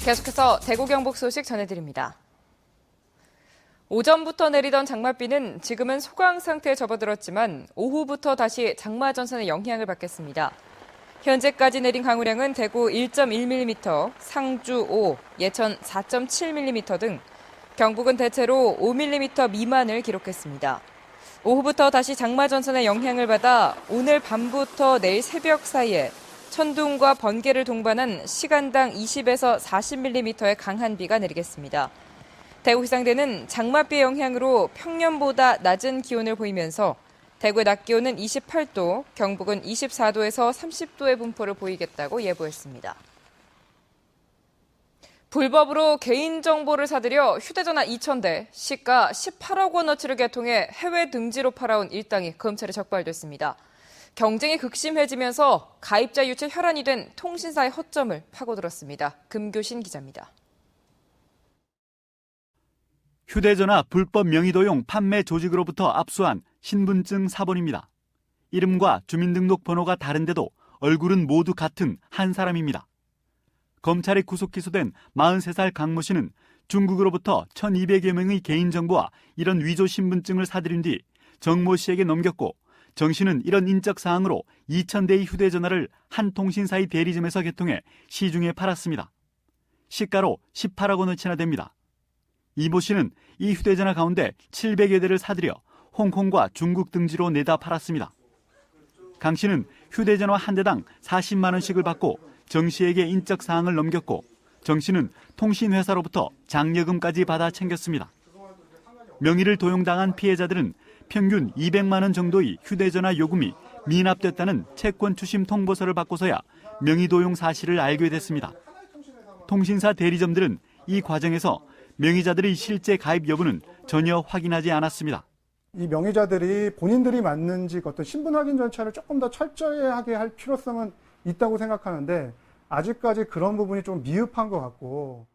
계속해서 대구 경북 소식 전해드립니다. 오전부터 내리던 장맛비는 지금은 소강 상태에 접어들었지만 오후부터 다시 장마 전선의 영향을 받겠습니다. 현재까지 내린 강우량은 대구 1.1mm, 상주 5, 예천 4.7mm 등 경북은 대체로 5mm 미만을 기록했습니다. 오후부터 다시 장마 전선의 영향을 받아 오늘 밤부터 내일 새벽 사이에 천둥과 번개를 동반한 시간당 20에서 40mm의 강한 비가 내리겠습니다. 대구 기상대는 장맛비의 영향으로 평년보다 낮은 기온을 보이면서 대구의 낮 기온은 28도, 경북은 24도에서 30도의 분포를 보이겠다고 예보했습니다. 불법으로 개인정보를 사들여 휴대전화 2,000대, 시가 18억 원어치를 개통해 해외 등지로 팔아온 일당이 검찰에 적발됐습니다. 경쟁이 극심해지면서 가입자 유치 혈안이 된 통신사의 허점을 파고들었습니다. 금교신 기자입니다. 휴대전화 불법 명의도용 판매 조직으로부터 압수한 신분증 사본입니다. 이름과 주민등록번호가 다른데도 얼굴은 모두 같은 한 사람입니다. 검찰에 구속 기소된 43살 강모 씨는 중국으로부터 1,200여 명의 개인정보와 이런 위조 신분증을 사들인 뒤 정모 씨에게 넘겼고 정 씨는 이런 인적사항으로 2,000대의 휴대전화를 한 통신사의 대리점에서 개통해 시중에 팔았습니다. 시가로 18억 원어치나 됩니다. 이모 씨는 이 휴대전화 가운데 700여 대를 사들여 홍콩과 중국 등지로 내다 팔았습니다. 강 씨는 휴대전화 한 대당 40만 원씩을 받고 정 씨에게 인적사항을 넘겼고 정 씨는 통신회사로부터 장려금까지 받아 챙겼습니다. 명의를 도용당한 피해자들은 평균 200만 원 정도의 휴대전화 요금이 미납됐다는 채권 추심 통보서를 받고서야 명의 도용 사실을 알게 됐습니다. 통신사 대리점들은 이 과정에서 명의자들의 실제 가입 여부는 전혀 확인하지 않았습니다. 이 명의자들이 본인들이 맞는지 어떤 신분 확인 절차를 조금 더 철저하게 할 필요성은 있다고 생각하는데 아직까지 그런 부분이 좀 미흡한 것 같고.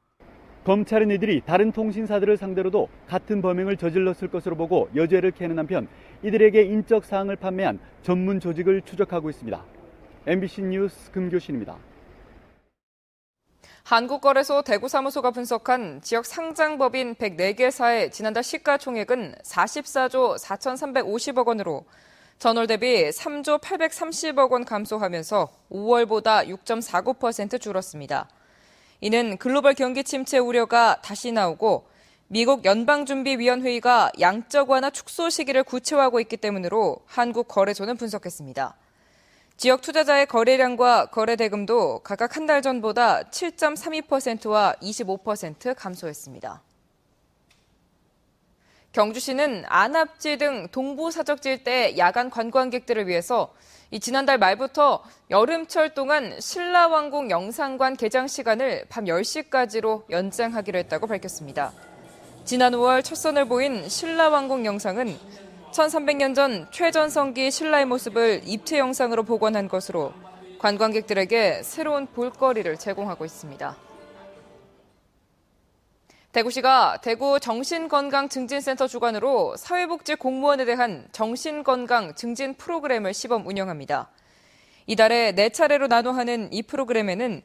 검찰은 이들이 다른 통신사들을 상대로도 같은 범행을 저질렀을 것으로 보고 여죄를 캐는 한편 이들에게 인적 사항을 판매한 전문 조직을 추적하고 있습니다. MBC 뉴스 금교신입니다. 한국거래소 대구사무소가 분석한 지역 상장법인 104개사의 지난달 시가총액은 44조 4,350억 원으로 전월 대비 3조 830억 원 감소하면서 5월보다 6.49% 줄었습니다. 이는 글로벌 경기 침체 우려가 다시 나오고 미국 연방준비위원회의가 양적 완화 축소 시기를 구체화하고 있기 때문으로 한국거래소는 분석했습니다. 지역 투자자의 거래량과 거래 대금도 각각 한 달 전보다 7.32%와 25% 감소했습니다. 경주시는 안압지 등 동부사적지 일대 야간 관광객들을 위해서 지난달 말부터 여름철 동안 신라왕궁 영상관 개장 시간을 밤 10시까지로 연장하기로 했다고 밝혔습니다. 지난 5월 첫 선을 보인 신라왕궁 영상은 1300년 전 최전성기 신라의 모습을 입체 영상으로 복원한 것으로 관광객들에게 새로운 볼거리를 제공하고 있습니다. 대구시가 대구 정신건강증진센터 주관으로 사회복지 공무원에 대한 정신건강 증진 프로그램을 시범 운영합니다. 이달에 4차례로 나눠 하는 이 프로그램에는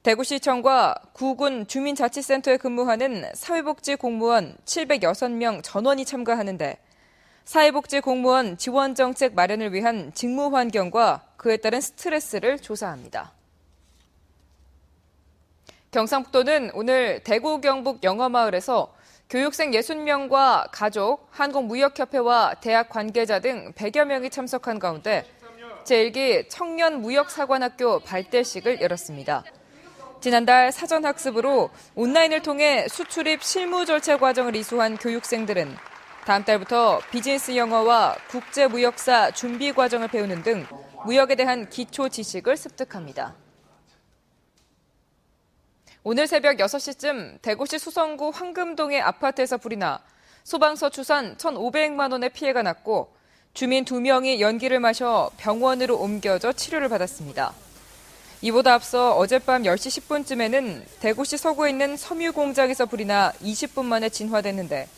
대구시청과 구군 주민자치센터에 근무하는 사회복지 공무원 706명 전원이 참가하는데 사회복지 공무원 지원정책 마련을 위한 직무 환경과 그에 따른 스트레스를 조사합니다. 경상북도는 오늘 대구 경북 영어마을에서 교육생 60명과 가족, 한국무역협회와 대학 관계자 등 100여 명이 참석한 가운데 제1기 청년무역사관학교 발대식을 열었습니다. 지난달 사전학습으로 온라인을 통해 수출입 실무 절차 과정을 이수한 교육생들은 다음 달부터 비즈니스 영어와 국제무역사 준비 과정을 배우는 등 무역에 대한 기초 지식을 습득합니다. 오늘 새벽 6시쯤 대구시 수성구 황금동의 아파트에서 불이 나 소방서 추산 1,500만 원의 피해가 났고 주민 2명이 연기를 마셔 병원으로 옮겨져 치료를 받았습니다. 이보다 앞서 어젯밤 10시 10분쯤에는 대구시 서구에 있는 섬유 공장에서 불이 나 20분 만에 진화됐는데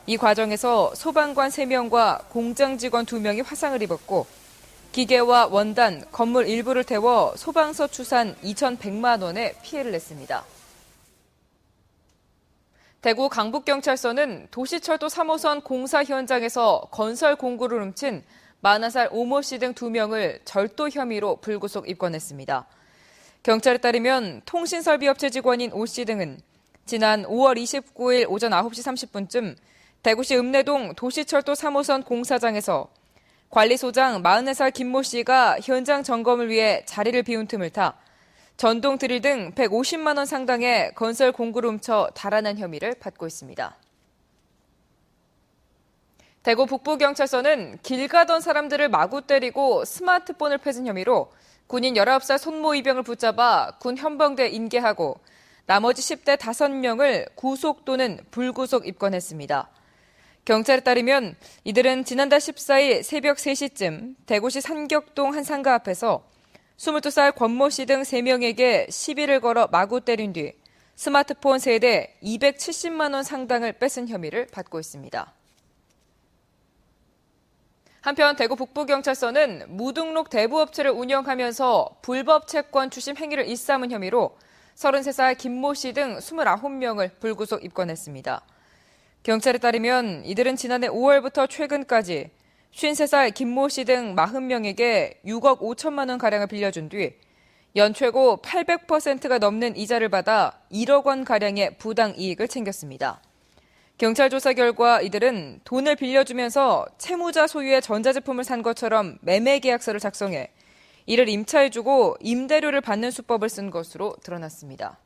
이 과정에서 소방관 3명과 공장 직원 2명이 화상을 입었고 기계와 원단, 건물 일부를 태워 소방서 추산 2,100만 원의 피해를 냈습니다. 대구 강북경찰서는 도시철도 3호선 공사 현장에서 건설 공구를 훔친 40살 오모 씨 등 2명을 절도 혐의로 불구속 입건했습니다. 경찰에 따르면 통신설비업체 직원인 오 씨 등은 지난 5월 29일 오전 9시 30분쯤 대구시 읍내동 도시철도 3호선 공사장에서 관리소장 44살 김모 씨가 현장 점검을 위해 자리를 비운 틈을 타 전동 드릴 등 150만 원 상당의 건설 공구를 훔쳐 달아난 혐의를 받고 있습니다. 대구 북부경찰서는 길 가던 사람들을 마구 때리고 스마트폰을 뺏은 혐의로 군인 19살 손모 이병을 붙잡아 군 현병대에 인계하고 나머지 10대 5명을 구속 또는 불구속 입건했습니다. 경찰에 따르면 이들은 지난달 14일 새벽 3시쯤 대구시 산격동 한 상가 앞에서 22살 권모 씨 등 3명에게 시비를 걸어 마구 때린 뒤 스마트폰 3대 270만 원 상당을 뺏은 혐의를 받고 있습니다. 한편 대구 북부경찰서는 무등록 대부업체를 운영하면서 불법 채권 추심 행위를 일삼은 혐의로 33살 김모 씨 등 29명을 불구속 입건했습니다. 경찰에 따르면 이들은 지난해 5월부터 최근까지 53살 김모 씨 등 40명에게 6억 5천만 원가량을 빌려준 뒤 연 최고 800%가 넘는 이자를 받아 1억 원가량의 부당 이익을 챙겼습니다. 경찰 조사 결과 이들은 돈을 빌려주면서 채무자 소유의 전자제품을 산 것처럼 매매 계약서를 작성해 이를 임차해주고 임대료를 받는 수법을 쓴 것으로 드러났습니다.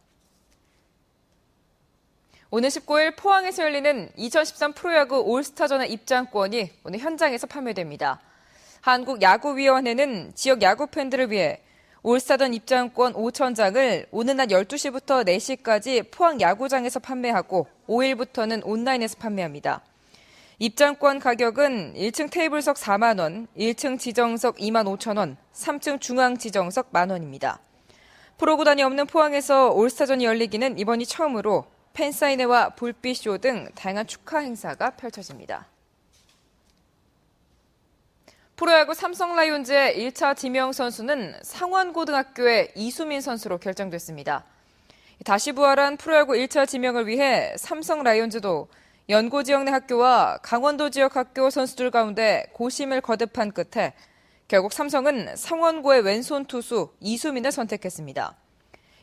오늘 19일 포항에서 열리는 2013 프로야구 올스타전의 입장권이 오늘 현장에서 판매됩니다. 한국야구위원회는 지역 야구 팬들을 위해 올스타전 입장권 5,000장을 오늘 낮 12시부터 4시까지 포항 야구장에서 판매하고 5일부터는 온라인에서 판매합니다. 입장권 가격은 1층 테이블석 4만 원, 1층 지정석 2만 5천 원, 3층 중앙 지정석 1만 원입니다. 프로구단이 없는 포항에서 올스타전이 열리기는 이번이 처음으로 팬사인회와 불빛쇼 등 다양한 축하 행사가 펼쳐집니다. 프로야구 삼성 라이온즈의 1차 지명 선수는 상원고등학교의 이수민 선수로 결정됐습니다. 다시 부활한 프로야구 1차 지명을 위해 삼성 라이온즈도 연고 지역 내 학교와 강원도 지역 학교 선수들 가운데 고심을 거듭한 끝에 결국 삼성은 상원고의 왼손 투수 이수민을 선택했습니다.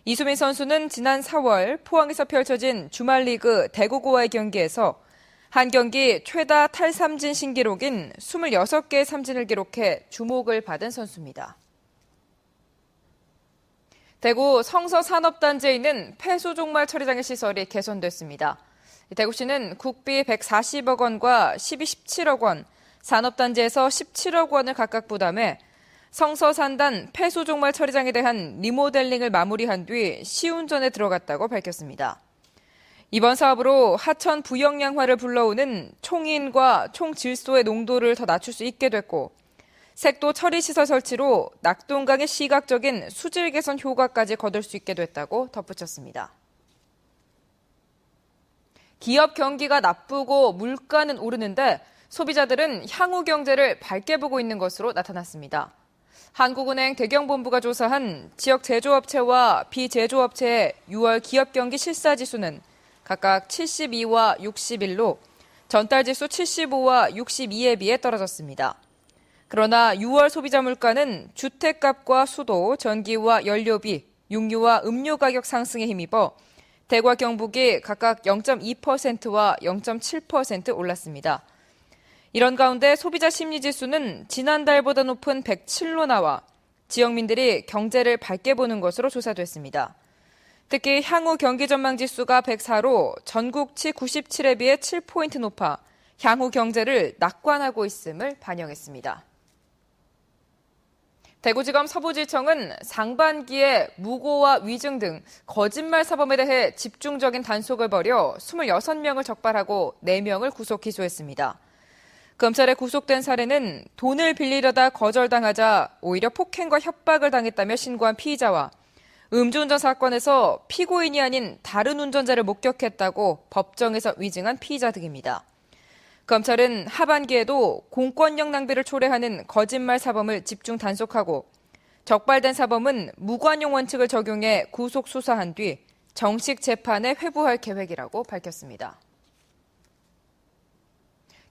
이수민 선수는 지난 4월 포항에서 펼쳐진 주말리그 대구고와의 경기에서 한 경기 최다 탈삼진 신기록인 26개의 삼진을 기록해 주목을 받은 선수입니다. 대구 성서산업단지에 있는 폐수종말 처리장의 시설이 개선됐습니다. 대구시는 국비 140억 원과 17억 원, 산업단지에서 17억 원을 각각 부담해 성서산단 폐수종말 처리장에 대한 리모델링을 마무리한 뒤 시운전에 들어갔다고 밝혔습니다. 이번 사업으로 하천 부영양화를 불러오는 총인과 총질소의 농도를 더 낮출 수 있게 됐고 색도 처리시설 설치로 낙동강의 시각적인 수질 개선 효과까지 거둘 수 있게 됐다고 덧붙였습니다. 기업 경기가 나쁘고 물가는 오르는데 소비자들은 향후 경제를 밝게 보고 있는 것으로 나타났습니다. 한국은행 대경본부가 조사한 지역 제조업체와 비제조업체의 6월 기업 경기 실사지수는 각각 72와 61로 전달 지수 75와 62에 비해 떨어졌습니다. 그러나 6월 소비자 물가는 주택값과 수도, 전기와 연료비, 육류와 음료 가격 상승에 힘입어 대구와 경북이 각각 0.2%와 0.7% 올랐습니다. 이런 가운데 소비자 심리지수는 지난달보다 높은 107로 나와 지역민들이 경제를 밝게 보는 것으로 조사됐습니다. 특히 향후 경기 전망 지수가 104로 전국치 97에 비해 7포인트 높아 향후 경제를 낙관하고 있음을 반영했습니다. 대구지검 서부지청은 상반기에 무고와 위증 등 거짓말 사범에 대해 집중적인 단속을 벌여 26명을 적발하고 4명을 구속 기소했습니다. 검찰에 구속된 사례는 돈을 빌리려다 거절당하자 오히려 폭행과 협박을 당했다며 신고한 피의자와 음주운전 사건에서 피고인이 아닌 다른 운전자를 목격했다고 법정에서 위증한 피의자 등입니다. 검찰은 하반기에도 공권력 낭비를 초래하는 거짓말 사범을 집중 단속하고 적발된 사범은 무관용 원칙을 적용해 구속 수사한 뒤 정식 재판에 회부할 계획이라고 밝혔습니다.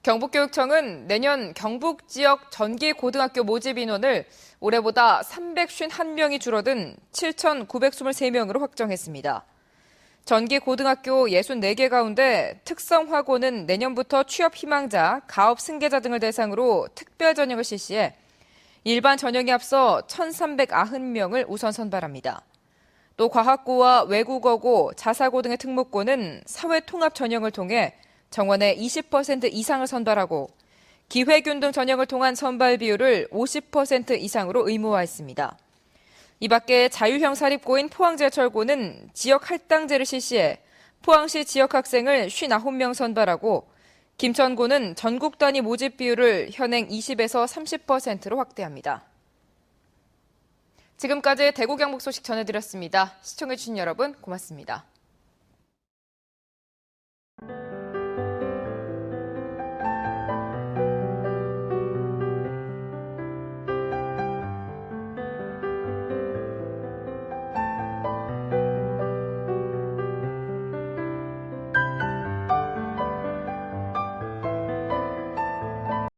경북교육청은 내년 경북 지역 전기 고등학교 모집 인원을 올해보다 351명이 줄어든 7,923명으로 확정했습니다. 전기 고등학교 64개 가운데 특성화고는 내년부터 취업 희망자, 가업 승계자 등을 대상으로 특별 전형을 실시해 일반 전형에 앞서 1,390명을 우선 선발합니다. 또 과학고와 외국어고, 자사고 등의 특목고는 사회통합 전형을 통해 정원의 20% 이상을 선발하고 기회균 등 전형을 통한 선발 비율을 50% 이상으로 의무화했습니다. 이 밖에 자유형 사립고인 포항제철고는 지역 할당제를 실시해 포항시 지역 학생을 59명 선발하고 김천고는 전국 단위 모집 비율을 현행 20에서 30%로 확대합니다. 지금까지 대구 경북 소식 전해드렸습니다. 시청해주신 여러분 고맙습니다.